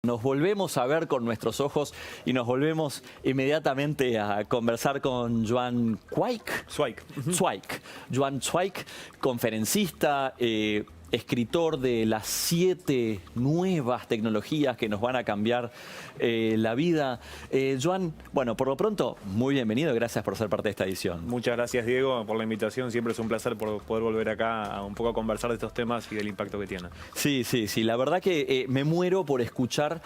Nos volvemos a ver con nuestros ojos y nos volvemos inmediatamente a conversar con Joan Zweig. Joan Zweig, conferencista, escritor de las 7 nuevas tecnologías que nos van a cambiar la vida. Joan, bueno, por lo pronto, muy bienvenido, gracias por ser parte de esta edición. Muchas gracias, Diego, por la invitación. Siempre es un placer poder volver acá a un poco a conversar de estos temas y del impacto que tienen. Sí, la verdad que me muero por escuchar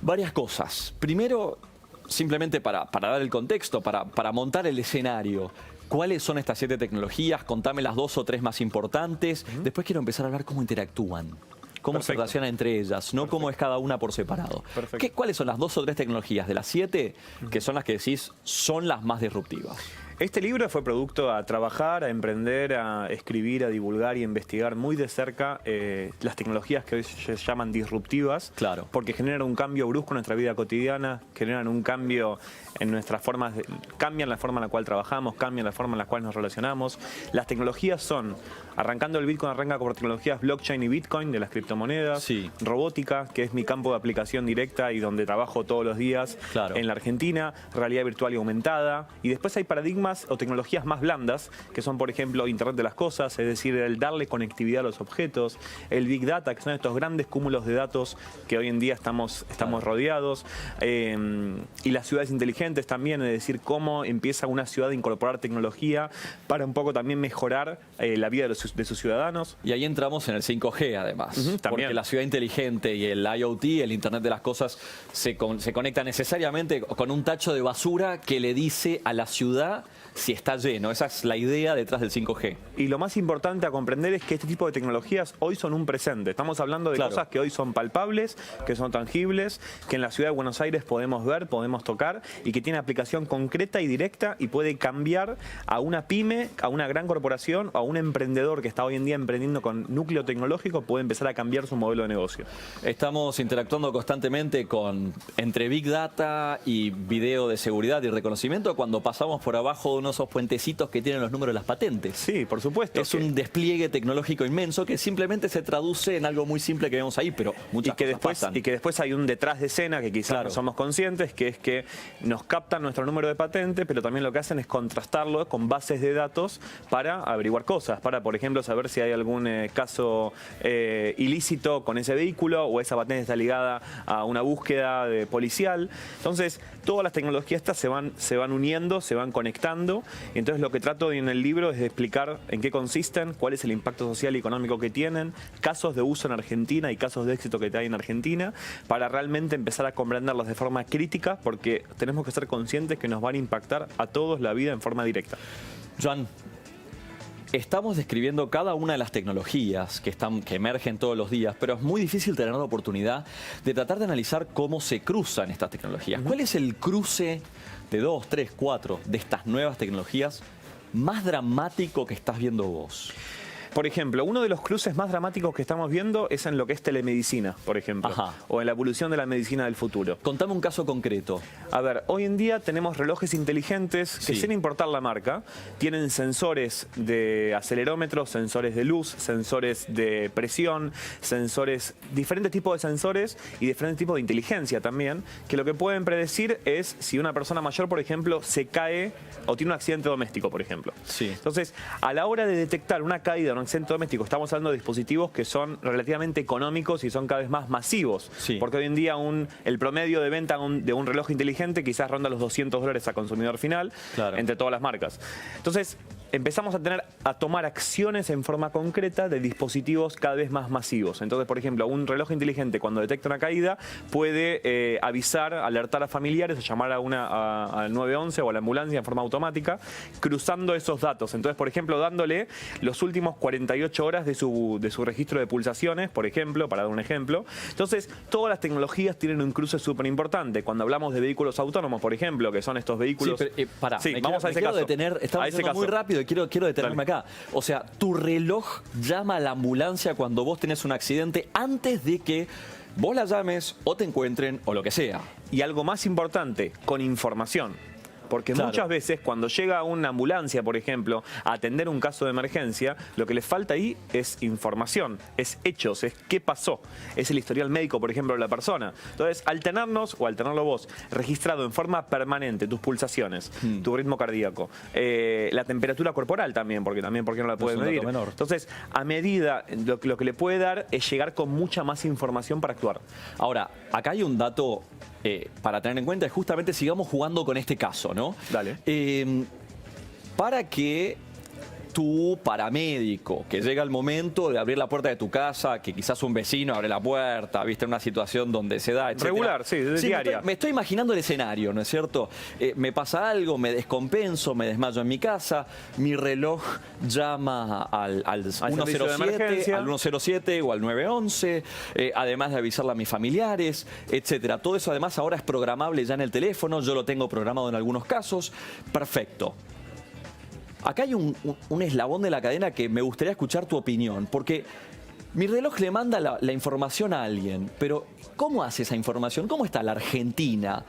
varias cosas. Primero, simplemente para dar el contexto, para montar el escenario. ¿Cuáles son estas 7 tecnologías? Contame las 2 o 3 más importantes. Después quiero empezar a hablar cómo interactúan, cómo se relacionan entre ellas, no cómo es cada una por separado. ¿Cuáles son las 2 o 3 tecnologías de las 7 que son las que decís son las más disruptivas? Este libro fue producto a trabajar, a emprender, a escribir, a divulgar y a investigar muy de cerca las tecnologías que hoy se llaman disruptivas. Claro. Porque generan un cambio brusco en nuestra vida cotidiana, generan un cambio en nuestras formas, cambian la forma en la cual trabajamos, cambian la forma en la cual nos relacionamos. Las tecnologías son, arrancando el Bitcoin, arranca por tecnologías blockchain y Bitcoin, de las criptomonedas. Sí. Robótica, que es mi campo de aplicación directa y donde trabajo todos los días en la Argentina. Realidad virtual y aumentada. Y después hay paradigmas o tecnologías más blandas, que son, por ejemplo, Internet de las Cosas, es decir, el darle conectividad a los objetos, el Big Data, que son estos grandes cúmulos de datos que hoy en día estamos rodeados, y las ciudades inteligentes también, es decir, cómo empieza una ciudad a incorporar tecnología para un poco también mejorar la vida de sus ciudadanos. Y ahí entramos en el 5G, además, también. Porque la ciudad inteligente y el IoT, el Internet de las Cosas, se conectan necesariamente con un tacho de basura que le dice a la ciudad si está lleno. Esa es la idea detrás del 5G. Y lo más importante a comprender es que este tipo de tecnologías hoy son un presente. Estamos hablando de cosas que hoy son palpables, que son tangibles, que en la ciudad de Buenos Aires podemos ver, podemos tocar y que tiene aplicación concreta y directa y puede cambiar a una pyme, a una gran corporación o a un emprendedor que está hoy en día emprendiendo con núcleo tecnológico, puede empezar a cambiar su modelo de negocio. Estamos interactuando constantemente entre Big Data y video de seguridad y reconocimiento cuando pasamos por abajo de esos puentecitos que tienen los números de las patentes. Sí, por supuesto. Es un despliegue tecnológico inmenso que simplemente se traduce en algo muy simple que vemos ahí, pero muchas cosas pasan. Y que después hay un detrás de escena que quizás no somos conscientes, que es que nos captan nuestro número de patente, pero también lo que hacen es contrastarlo con bases de datos para averiguar cosas, para, por ejemplo, saber si hay algún caso ilícito con ese vehículo o esa patente está ligada a una búsqueda policial. Entonces, todas las tecnologías estas se van uniendo, se van conectando. Y entonces lo que trato en el libro es de explicar en qué consisten, cuál es el impacto social y económico que tienen, casos de uso en Argentina y casos de éxito que hay en Argentina, para realmente empezar a comprenderlos de forma crítica, porque tenemos que ser conscientes que nos van a impactar a todos la vida en forma directa. Joan, estamos describiendo cada una de las tecnologías que emergen todos los días, pero es muy difícil tener la oportunidad de tratar de analizar cómo se cruzan estas tecnologías. ¿Cuál es el cruce de 2, 3, 4 de estas nuevas tecnologías más dramático que estás viendo vos? Por ejemplo, uno de los cruces más dramáticos que estamos viendo es en lo que es telemedicina, por ejemplo, o en la evolución de la medicina del futuro. Contame un caso concreto. A ver, hoy en día tenemos relojes inteligentes que, sin importar la marca, tienen sensores de acelerómetros, sensores de luz, sensores de presión, diferentes tipos de sensores y diferentes tipos de inteligencia también, que lo que pueden predecir es si una persona mayor, por ejemplo, se cae o tiene un accidente doméstico, por ejemplo. Entonces, a la hora de detectar una caída o un accidente doméstico, estamos hablando de dispositivos que son relativamente económicos y son cada vez más masivos. Porque hoy en día el promedio de venta de un reloj inteligente quizás ronda los $200 a consumidor final, entre todas las marcas. Entonces, empezamos a tomar acciones en forma concreta de dispositivos cada vez más masivos. Entonces, por ejemplo, un reloj inteligente cuando detecta una caída puede avisar, alertar a familiares o llamar al 911 o a la ambulancia en forma automática, cruzando esos datos. Entonces, por ejemplo, dándole los últimos 48 horas de su registro de pulsaciones, por ejemplo, para dar un ejemplo. Entonces, todas las tecnologías tienen un cruce súper importante. Cuando hablamos de vehículos autónomos, por ejemplo, que son estos vehículos... Vamos a ese caso. Estamos yendo muy rápido y quiero detenerme acá. O sea, tu reloj llama a la ambulancia cuando vos tenés un accidente antes de que vos la llames o te encuentren o lo que sea. Y algo más importante, con información. Porque Claro. muchas veces cuando llega una ambulancia, por ejemplo, a atender un caso de emergencia, lo que les falta ahí es información, es hechos, es qué pasó, es el historial médico, por ejemplo, de la persona. Entonces, al tenernos, o al tenerlo vos, registrado en forma permanente tus pulsaciones, tu ritmo cardíaco, la temperatura corporal también, porque no la puedes un dato medir. menor. Entonces, a medida, lo que le puede dar es llegar con mucha más información para actuar. Ahora, acá hay un dato para tener en cuenta, es justamente sigamos jugando con este caso, ¿no? Dale. Para que tu paramédico, que llega el momento de abrir la puerta de tu casa, que quizás un vecino abre la puerta, viste, en una situación donde se da, etc. Regular, sí, diaria. Me estoy imaginando el escenario, ¿no es cierto? Me pasa algo, me descompenso, me desmayo en mi casa, mi reloj llama al servicio de 107, emergencia. al 107 o al 911, además de avisarle a mis familiares, etcétera. Todo eso además ahora es programable ya en el teléfono, yo lo tengo programado en algunos casos. Perfecto. Acá hay un eslabón de la cadena que me gustaría escuchar tu opinión, porque mi reloj le manda la información a alguien, pero ¿cómo hace esa información? ¿Cómo está la Argentina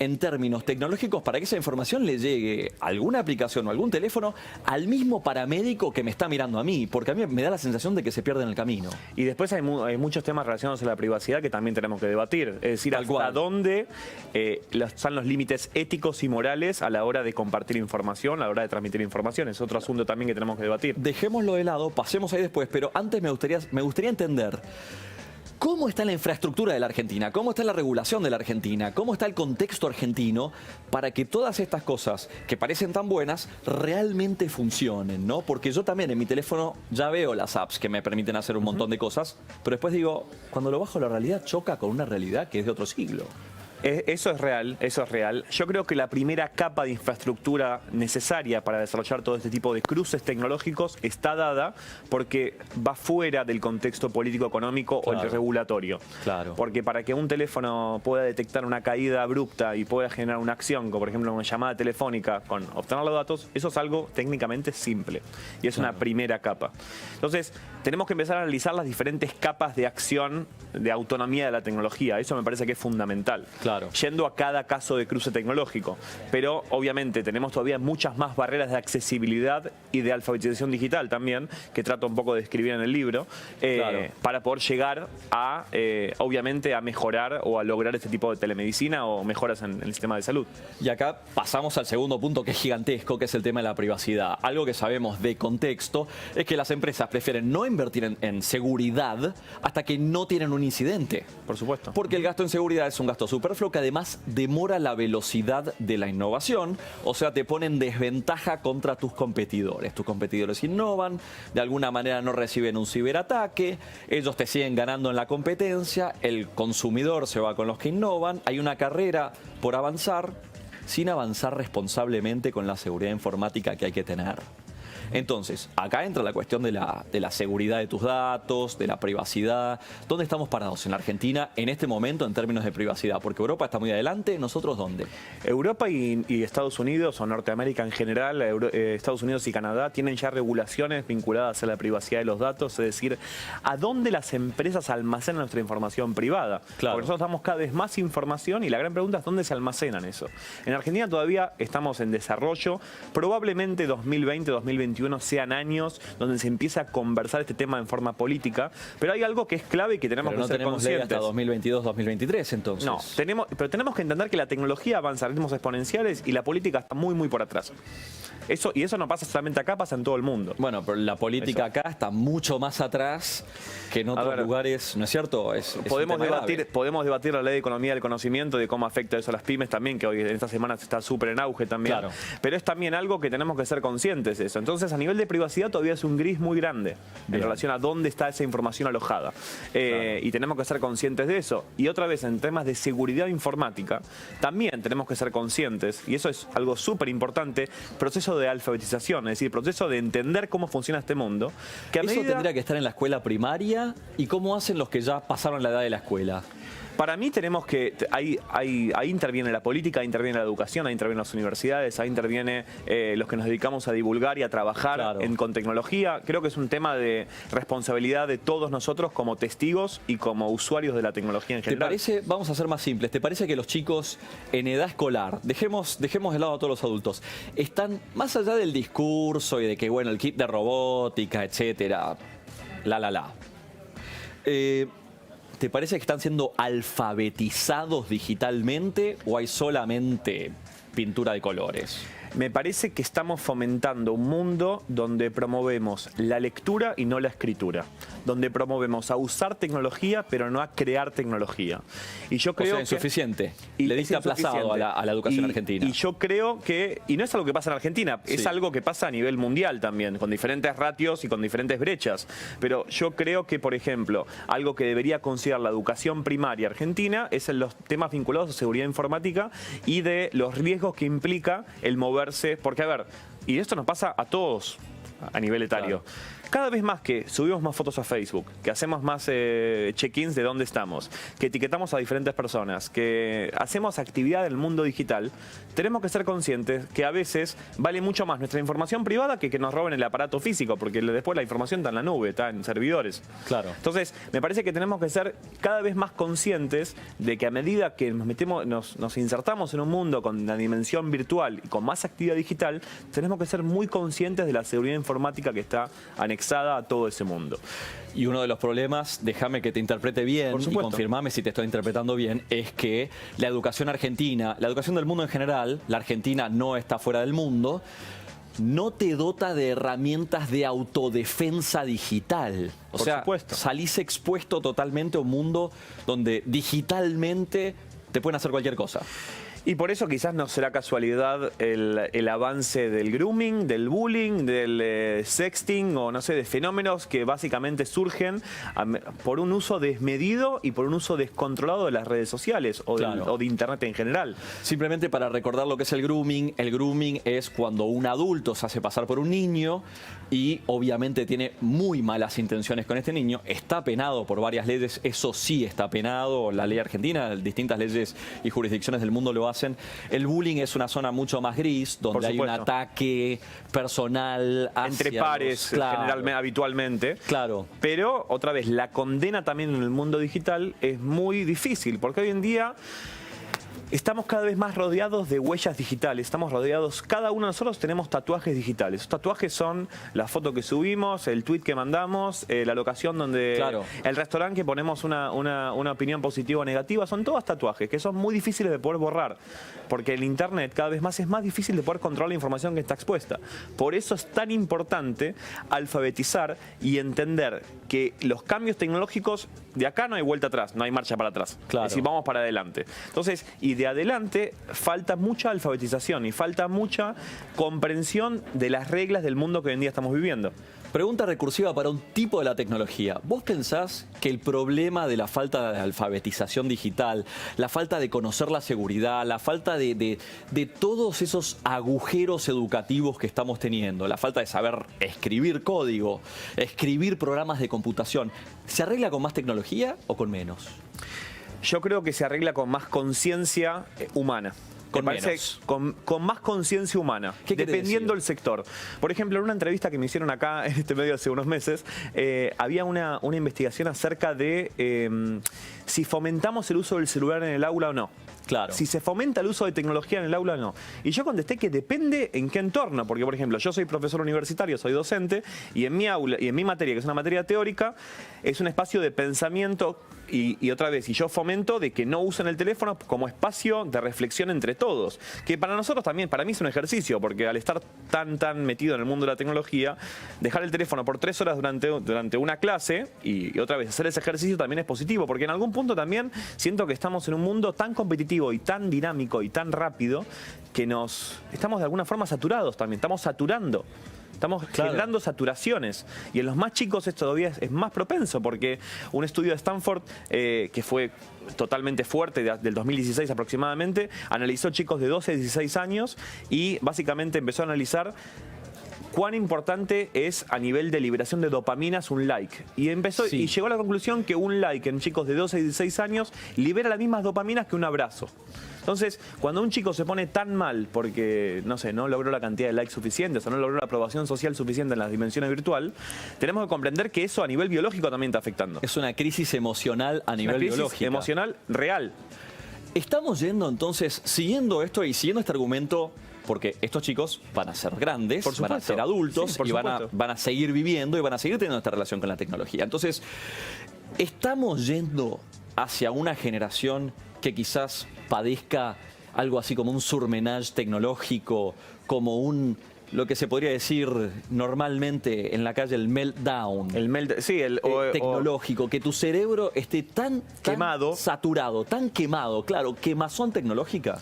en términos tecnológicos para que esa información le llegue a alguna aplicación o algún teléfono al mismo paramédico que me está mirando a mí? Porque a mí me da la sensación de que se pierde en el camino. Y después hay muchos temas relacionados a la privacidad que también tenemos que debatir. Es decir, Tal hasta cual. dónde están los límites éticos y morales a la hora de compartir información, a la hora de transmitir información. Es otro asunto también que tenemos que debatir. Dejémoslo de lado, pasemos ahí después, pero antes me gustaría entender cómo está la infraestructura de la Argentina, cómo está la regulación de la Argentina, cómo está el contexto argentino para que todas estas cosas que parecen tan buenas realmente funcionen, ¿no? Porque yo también en mi teléfono ya veo las apps que me permiten hacer un montón de cosas, pero después digo, cuando lo bajo a la realidad choca con una realidad que es de otro siglo. Eso es real, eso es real. Yo creo que la primera capa de infraestructura necesaria para desarrollar todo este tipo de cruces tecnológicos está dada porque va fuera del contexto político-económico o Claro. el regulatorio. Claro. Porque para que un teléfono pueda detectar una caída abrupta y pueda generar una acción, como por ejemplo una llamada telefónica con obtener los datos, eso es algo técnicamente simple. Y es una primera capa. Entonces, tenemos que empezar a analizar las diferentes capas de acción, de autonomía de la tecnología. Eso me parece que es fundamental. Claro. Yendo a cada caso de cruce tecnológico. Pero obviamente tenemos todavía muchas más barreras de accesibilidad y de alfabetización digital también, que trato un poco de describir en el libro, Claro. para poder llegar a, obviamente, a mejorar o a lograr este tipo de telemedicina o mejoras en el sistema de salud. Y acá pasamos al segundo punto que es gigantesco, que es el tema de la privacidad. Algo que sabemos de contexto es que las empresas prefieren no invertir en seguridad hasta que no tienen un incidente. Por supuesto. Porque el gasto en seguridad es un gasto superfluo que además demora la velocidad de la innovación, o sea, te pone en desventaja contra tus competidores. Tus competidores innovan, de alguna manera no reciben un ciberataque, ellos te siguen ganando en la competencia, el consumidor se va con los que innovan, hay una carrera por avanzar, sin avanzar responsablemente con la seguridad informática que hay que tener. Entonces, acá entra la cuestión de la seguridad de tus datos, de la privacidad. ¿Dónde estamos parados en la Argentina en este momento en términos de privacidad? Porque Europa está muy adelante, ¿nosotros dónde? Europa y Estados Unidos, o Norteamérica en general, Estados Unidos y Canadá, tienen ya regulaciones vinculadas a la privacidad de los datos, es decir, a dónde las empresas almacenan nuestra información privada. Claro. Porque nosotros damos cada vez más información y la gran pregunta es dónde se almacenan eso. En Argentina todavía estamos en desarrollo, probablemente 2020, 2021 sean años donde se empieza a conversar este tema en forma política, pero hay algo que es clave y que tenemos Pero que no ser tenemos ley conscientes. hasta 2022, 2023, entonces. No, pero tenemos que entender que la tecnología avanza a ritmos exponenciales y la política está muy, muy por atrás. Y eso no pasa solamente acá, pasa en todo el mundo. Bueno, pero la política acá está mucho más atrás que en otros lugares, ¿no es cierto? Podemos debatir la ley de economía del conocimiento, de cómo afecta eso a las pymes también, que hoy en estas semanas está súper en auge también. Claro. Pero es también algo que tenemos que ser conscientes de eso. Entonces, a nivel de privacidad todavía es un gris muy grande en relación a dónde está esa información alojada. Y tenemos que ser conscientes de eso. Y otra vez, en temas de seguridad informática, también tenemos que ser conscientes, y eso es algo súper importante, proceso de alfabetización, es decir, proceso de entender cómo funciona este mundo. Que Eso tendría que estar en la escuela primaria. ¿Y cómo hacen los que ya pasaron la edad de la escuela? Para mí tenemos que, ahí interviene la política, ahí interviene la educación, ahí intervienen las universidades, ahí interviene los que nos dedicamos a divulgar y a trabajar con tecnología. Creo que es un tema de responsabilidad de todos nosotros como testigos y como usuarios de la tecnología en general. ¿Te parece, vamos a ser más simples, ¿te parece que los chicos en edad escolar, dejemos de lado a todos los adultos, están más allá del discurso y de que, bueno, el kit de robótica, etcétera, ¿te parece que están siendo alfabetizados digitalmente o hay solamente pintura de colores? Me parece que estamos fomentando un mundo donde promovemos la lectura y no la escritura. Donde promovemos a usar tecnología, pero no a crear tecnología. Y yo creo que insuficiente. Le diste aplazado a la educación argentina. Y yo creo que, y no es algo que pasa en Argentina, es algo que pasa a nivel mundial también, con diferentes ratios y con diferentes brechas. Pero yo creo que, por ejemplo, algo que debería considerar la educación primaria argentina es en los temas vinculados a seguridad informática y de los riesgos que implica el moverse. Porque, a ver, y esto nos pasa a todos a nivel etario. Claro. Cada vez más que subimos más fotos a Facebook, que hacemos más check-ins de dónde estamos, que etiquetamos a diferentes personas, que hacemos actividad en el mundo digital, tenemos que ser conscientes que a veces vale mucho más nuestra información privada que nos roben el aparato físico, porque después la información está en la nube, está en servidores. Claro. Entonces, me parece que tenemos que ser cada vez más conscientes de que a medida que nos insertamos en un mundo con la dimensión virtual y con más actividad digital, tenemos que ser muy conscientes de la seguridad informática que está anexada a todo ese mundo. Y uno de los problemas, déjame que te interprete bien y confirmame si te estoy interpretando bien, es que la educación argentina, la educación del mundo en general, la Argentina no está fuera del mundo, no te dota de herramientas de autodefensa digital. O sea, salís expuesto totalmente a un mundo donde digitalmente te pueden hacer cualquier cosa. Y por eso quizás no será casualidad el avance del grooming, del bullying, del sexting o no sé, de fenómenos que básicamente surgen por un uso desmedido y por un uso descontrolado de las redes sociales o de Internet en general. Simplemente para recordar lo que es el grooming es cuando un adulto se hace pasar por un niño y obviamente tiene muy malas intenciones con este niño. Está penado por varias leyes, eso sí está penado, la ley argentina, distintas leyes y jurisdicciones del mundo lo hacen. El bullying es una zona mucho más gris, donde hay un ataque personal hacia entre pares, generalmente, habitualmente. Claro. Pero, otra vez, la condena también en el mundo digital es muy difícil, porque hoy en día estamos cada vez más rodeados de huellas digitales, estamos rodeados, cada uno de nosotros tenemos tatuajes digitales. Los tatuajes son la foto que subimos, el tweet que mandamos, la locación donde, el restaurante que ponemos una opinión positiva o negativa, son todos tatuajes que son muy difíciles de poder borrar, porque el Internet cada vez más es más difícil de poder controlar la información que está expuesta. Por eso es tan importante alfabetizar y entender que los cambios tecnológicos, de acá no hay vuelta atrás, no hay marcha para atrás. Claro. Es decir, vamos para adelante. Entonces, y de adelante falta mucha alfabetización y falta mucha comprensión de las reglas del mundo que hoy en día estamos viviendo. Pregunta recursiva para un tipo de la tecnología. ¿Vos pensás que el problema de la falta de alfabetización digital, la falta de conocer la seguridad, la falta de todos esos agujeros educativos que estamos teniendo, la falta de saber escribir código, escribir programas de computación, ¿se arregla con más tecnología o con menos? Yo creo que se arregla con más conciencia humana. Con más conciencia humana, dependiendo del sector. Por ejemplo, en una entrevista que me hicieron acá en este medio hace unos meses, había una investigación acerca de si fomentamos el uso del celular en el aula o no. Claro. Si se fomenta el uso de tecnología en el aula o no. Y yo contesté que depende en qué entorno, porque por ejemplo, yo soy profesor universitario, soy docente, y en mi aula, y en mi materia, que es una materia teórica, es un espacio de pensamiento y otra vez, y yo fomento de que no usen el teléfono como espacio de reflexión entre todos. Que para nosotros también, para mí es un ejercicio, porque al estar tan metido en el mundo de la tecnología, dejar el teléfono por 3 horas durante una clase y otra vez hacer ese ejercicio también es positivo, porque en algún punto también siento que estamos en un mundo tan competitivo y tan dinámico y tan rápido que estamos de alguna forma saturados también, estamos saturando. Estamos generando saturaciones y en los más chicos esto todavía es más propenso porque un estudio de Stanford que fue totalmente fuerte del 2016 aproximadamente, analizó chicos de 12 a 16 años y básicamente empezó a analizar cuán importante es a nivel de liberación de dopaminas un like. Y y llegó a la conclusión que un like en chicos de 12 y 16 años libera las mismas dopaminas que un abrazo. Entonces, cuando un chico se pone tan mal porque, no sé, no logró la cantidad de likes suficientes o no logró la aprobación social suficiente en las dimensiones virtual, tenemos que comprender que eso a nivel biológico también está afectando. Es una crisis emocional a nivel biológico. Emocional real. Estamos yendo entonces, siguiendo esto y siguiendo este argumento, porque estos chicos van a ser grandes, van a ser adultos y van a seguir viviendo y van a seguir teniendo esta relación con la tecnología. Entonces, estamos yendo hacia una generación que quizás padezca algo así como un surmenage tecnológico, como lo que se podría decir normalmente en la calle el meltdown. Tecnológico, que tu cerebro esté tan quemado, saturado, tan quemado, claro, quemazón tecnológica.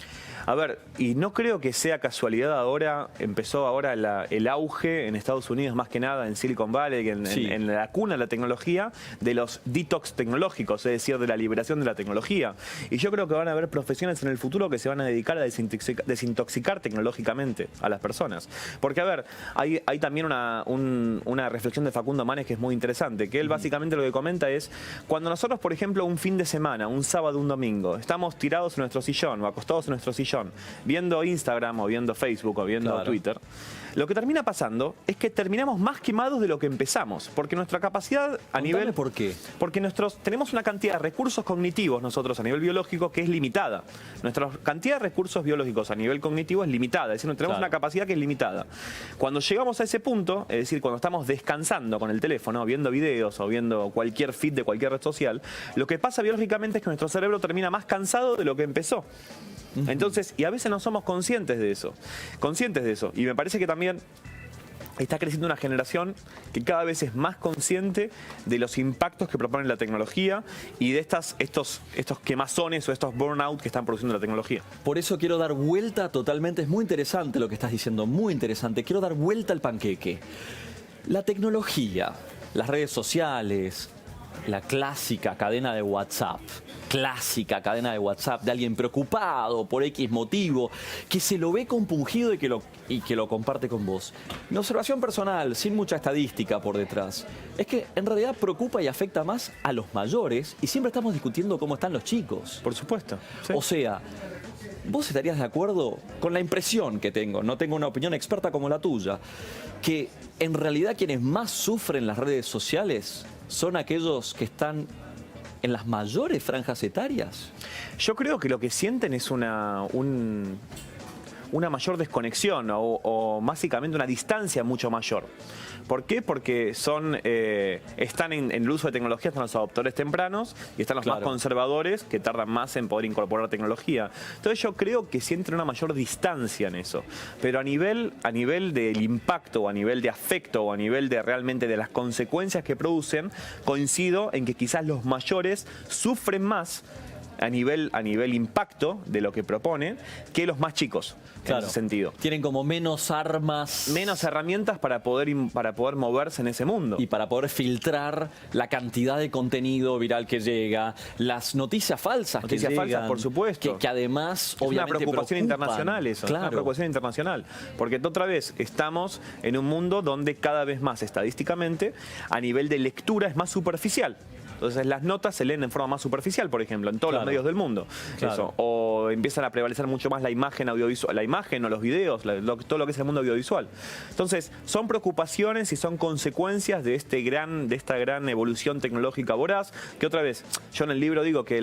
A ver, y no creo que sea casualidad ahora, empezó ahora el auge en Estados Unidos, más que nada en Silicon Valley, en la cuna de la tecnología, de los detox tecnológicos, es decir, de la liberación de la tecnología. Y yo creo que van a haber profesiones en el futuro que se van a dedicar a desintoxicar tecnológicamente a las personas. Porque, a ver, hay también una reflexión de Facundo Manes que es muy interesante, que él básicamente lo que comenta es, cuando nosotros, por ejemplo, un fin de semana, un sábado, un domingo, estamos tirados en nuestro sillón o acostados en nuestro sillón, viendo Instagram o viendo Facebook o viendo Twitter, lo que termina pasando es que terminamos más quemados de lo que empezamos, porque nuestra capacidad a nivel... ¿Por qué? Porque tenemos una cantidad de recursos cognitivos nosotros a nivel biológico que es limitada. Nuestra cantidad de recursos biológicos a nivel cognitivo es limitada, es decir, tenemos una capacidad que es limitada. Cuando llegamos a ese punto, es decir, cuando estamos descansando con el teléfono, viendo videos o viendo cualquier feed de cualquier red social, lo que pasa biológicamente es que nuestro cerebro termina más cansado de lo que empezó. Entonces, y a veces no somos conscientes de eso. Y me parece que también está creciendo una generación que cada vez es más consciente de los impactos que propone la tecnología y de estos quemazones o estos burnout que están produciendo la tecnología. Por eso quiero dar vuelta totalmente, es muy interesante lo que estás diciendo, muy interesante. Quiero dar vuelta al panqueque. La tecnología, las redes sociales, la clásica cadena de WhatsApp de alguien preocupado por X motivo, que se lo ve compungido y que lo comparte con vos. Mi observación personal, sin mucha estadística por detrás, es que en realidad preocupa y afecta más a los mayores y siempre estamos discutiendo cómo están los chicos. Por supuesto. Sí. O sea, ¿vos estarías de acuerdo con la impresión que tengo? No tengo una opinión experta como la tuya, que en realidad quienes más sufren las redes sociales son aquellos que están en las mayores franjas etarias. Yo creo que lo que sienten es una mayor desconexión o básicamente una distancia mucho mayor. ¿Por qué? Porque están en el uso de tecnología, están los adoptores tempranos y están los más conservadores que tardan más en poder incorporar tecnología. Entonces yo creo que sienten una mayor distancia en eso. Pero a nivel del impacto o a nivel de afecto o a nivel de realmente de las consecuencias que producen, coincido en que quizás los mayores sufren más a nivel impacto de lo que propone que los más chicos, en ese sentido. Tienen como menos armas. Menos herramientas para poder moverse en ese mundo. Y para poder filtrar la cantidad de contenido viral que llega, las noticias falsas que llegan. Noticias falsas, por supuesto. Que además, es obviamente, una preocupación internacional eso. Claro. Es una preocupación internacional. Porque otra vez estamos en un mundo donde cada vez más estadísticamente, a nivel de lectura es más superficial. Entonces las notas se leen en forma más superficial, por ejemplo, en todos los medios del mundo. Eso. O empiezan a prevalecer mucho más la imagen audiovisual, la imagen o los videos, todo lo que es el mundo audiovisual. Entonces, son preocupaciones y son consecuencias de esta gran evolución tecnológica voraz, que otra vez, yo en el libro digo que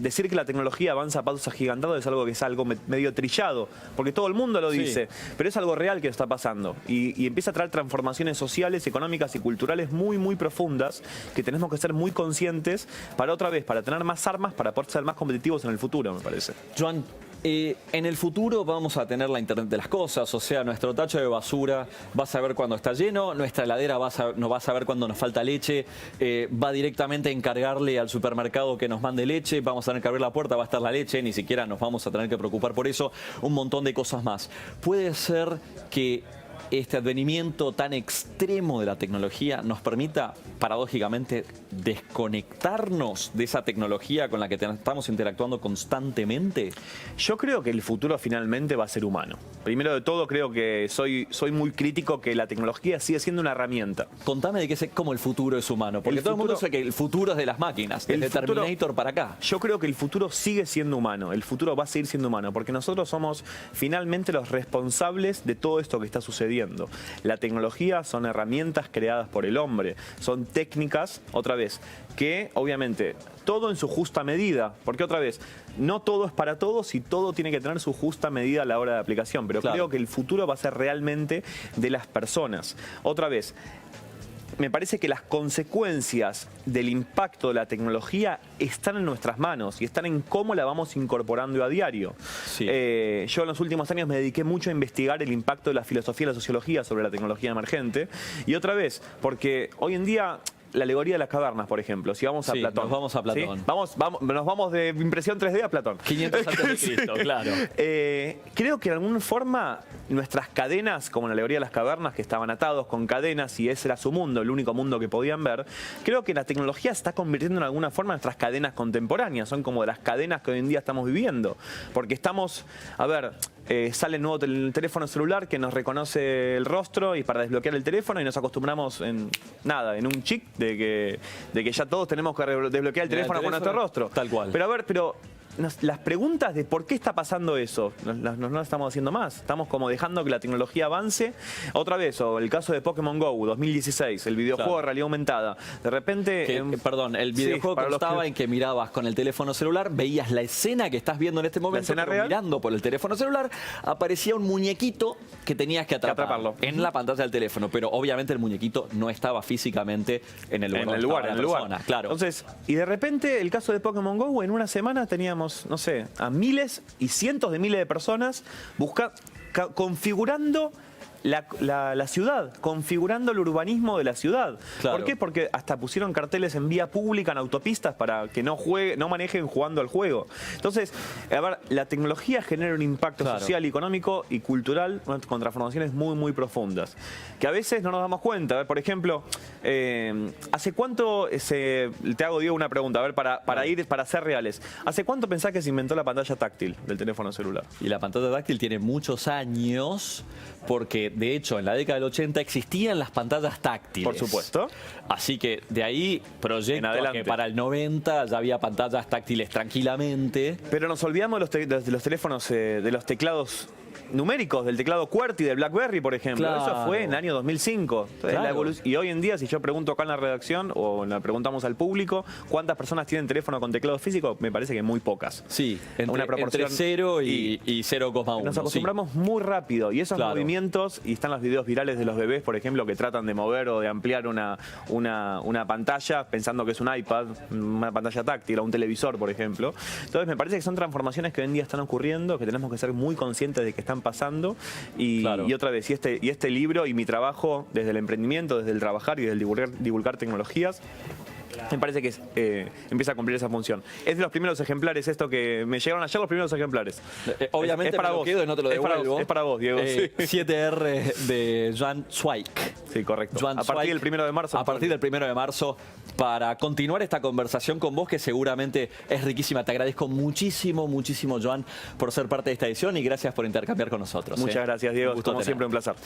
decir que la tecnología avanza a pasos agigantados es algo medio trillado, porque todo el mundo lo dice, pero es algo real que está pasando. Y empieza a traer transformaciones sociales, económicas y culturales muy, muy profundas, que tenemos que ser muy conscientes para tener más armas, para poder ser más competitivos en el futuro, me parece. Joan, en el futuro vamos a tener la Internet de las cosas, o sea, nuestro tacho de basura va a saber cuándo está lleno, nuestra heladera nos va a saber cuándo nos falta leche, va directamente a encargarle al supermercado que nos mande leche, vamos a tener que abrir la puerta, va a estar la leche, ni siquiera nos vamos a tener que preocupar por eso, un montón de cosas más. Puede ser que este advenimiento tan extremo de la tecnología nos permita, paradójicamente, desconectarnos de esa tecnología con la que estamos interactuando constantemente? Yo creo que el futuro finalmente va a ser humano. Primero de todo, creo que soy muy crítico que la tecnología sigue siendo una herramienta. Contame de qué es cómo el futuro es humano, porque todo el mundo dice que el futuro es de las máquinas, desde Terminator para acá. Yo creo que el futuro sigue siendo humano, el futuro va a seguir siendo humano, porque nosotros somos finalmente los responsables de todo esto que está sucediendo. La tecnología son herramientas creadas por el hombre, son técnicas, otra vez, que obviamente todo en su justa medida, porque otra vez, no todo es para todos y todo tiene que tener su justa medida a la hora de aplicación, pero claro, creo que el futuro va a ser realmente de las personas. Otra vez, me parece que las consecuencias del impacto de la tecnología están en nuestras manos y están en cómo la vamos incorporando a diario. Sí. Yo en los últimos años me dediqué mucho a investigar el impacto de la filosofía y la sociología sobre la tecnología emergente. Y otra vez, porque hoy en día la alegoría de las cavernas, por ejemplo, si vamos a Platón. Nos vamos a Platón. ¿Sí? Nos vamos de impresión 3D a Platón. 500 antes de Cristo, sí, claro. Creo que de alguna forma nuestras cadenas, como en la alegoría de las cavernas, que estaban atados con cadenas y ese era su mundo, el único mundo que podían ver, creo que la tecnología se está convirtiendo en alguna forma en nuestras cadenas contemporáneas, son como de las cadenas que hoy en día estamos viviendo. Porque estamos, a ver, sale el nuevo teléfono celular que nos reconoce el rostro y para desbloquear el teléfono y nos acostumbramos en un chip de que ya todos tenemos que desbloquear el teléfono con nuestro rostro. Tal cual. Pero a ver, las preguntas de por qué está pasando eso, no las estamos haciendo más. Estamos como dejando que la tecnología avance. Otra vez, o el caso de Pokémon GO, 2016, el videojuego de realidad aumentada. De repente... Perdón, el videojuego constaba en que mirabas con el teléfono celular, veías la escena que estás viendo en este momento, pero mirando por el teléfono celular, aparecía un muñequito que tenías que atraparlo en la pantalla del teléfono. Pero obviamente el muñequito no estaba físicamente en el lugar. Claro. Entonces, y de repente, el caso de Pokémon GO, en una semana teníamos, no sé, a miles y cientos de miles de personas configurando la ciudad, configurando el urbanismo de la ciudad. Claro. ¿Por qué? Porque hasta pusieron carteles en vía pública, en autopistas, para que no manejen jugando al juego. Entonces, a ver, la tecnología genera un impacto social, económico y cultural con transformaciones muy, muy profundas, que a veces no nos damos cuenta. A ver, por ejemplo, ¿hace cuánto te hago, Diego, una pregunta, a ver, para ser reales? ¿Hace cuánto pensás que se inventó la pantalla táctil del teléfono celular? Y la pantalla táctil tiene muchos años, porque de hecho en la década del 80 existían las pantallas táctiles. Por supuesto. Así que de ahí proyecto que para el 90 ya había pantallas táctiles tranquilamente. Pero nos olvidamos de los teléfonos, de los teclados numéricos, del teclado QWERTY de BlackBerry, por ejemplo. Claro. Eso fue en el año 2005. Entonces, y hoy en día, si yo pregunto acá en la redacción o le preguntamos al público cuántas personas tienen teléfono con teclado físico, me parece que muy pocas. Sí, entre 0 y 0,1. Nos acostumbramos muy rápido y esos movimientos, y están los videos virales de los bebés, por ejemplo, que tratan de mover o de ampliar una pantalla pensando que es un iPad, una pantalla táctil o un televisor, por ejemplo. Entonces me parece que son transformaciones que hoy en día están ocurriendo, que tenemos que ser muy conscientes de que están pasando y otra vez, y este libro y mi trabajo desde el emprendimiento, desde el trabajar y desde el divulgar tecnologías, me parece que empieza a cumplir esa función. Es de los primeros ejemplares esto que me llegaron ayer, los primeros ejemplares. Obviamente es para vos. Quedo y no te lo devuelvo. Es para vos, Diego. 7R de Joan Zweig. Sí, correcto. Joan a partir del 1 de marzo. A partir del 1 de marzo, para continuar esta conversación con vos, que seguramente es riquísima. Te agradezco muchísimo, muchísimo, Joan, por ser parte de esta edición y gracias por intercambiar con nosotros. Muchas gracias, Diego. Como siempre, un placer.